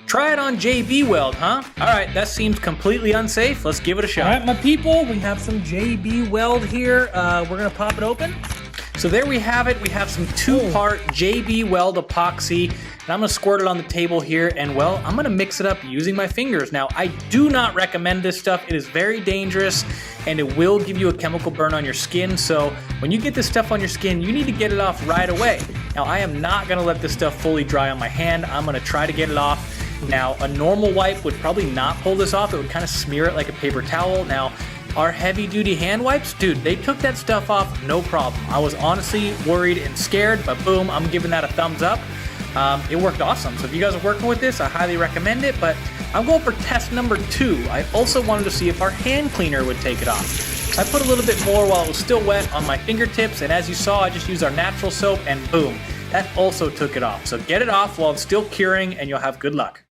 Try it on JB Weld, huh? All right, that seems completely unsafe. Let's give it a shot. All right, my people, we have some JB Weld here. We're gonna pop it open. So there we have it. We have some two-part JB Weld Epoxy, and I'm gonna squirt it on the table here, and well, I'm gonna mix it up using my fingers. Now, I do not recommend this stuff. It is very dangerous, and it will give you a chemical burn on your skin, so when you get this stuff on your skin, you need to get it off right away. Now, I am not gonna let this stuff fully dry on my hand. I'm gonna try to get it off. Now, a normal wipe would probably not pull this off. It would kind of smear it like a paper towel. Now, our heavy-duty hand wipes, dude, they took that stuff off no problem. I was honestly worried and scared, but boom, I'm giving that a thumbs up. It worked awesome. So if you guys are working with this, I highly recommend it, but I'm going for test number 2. I also wanted to see if our hand cleaner would take it off. I put a little bit more while it was still wet on my fingertips, and as you saw, I just used our natural soap, and boom, that also took it off. So get it off while it's still curing, and you'll have good luck.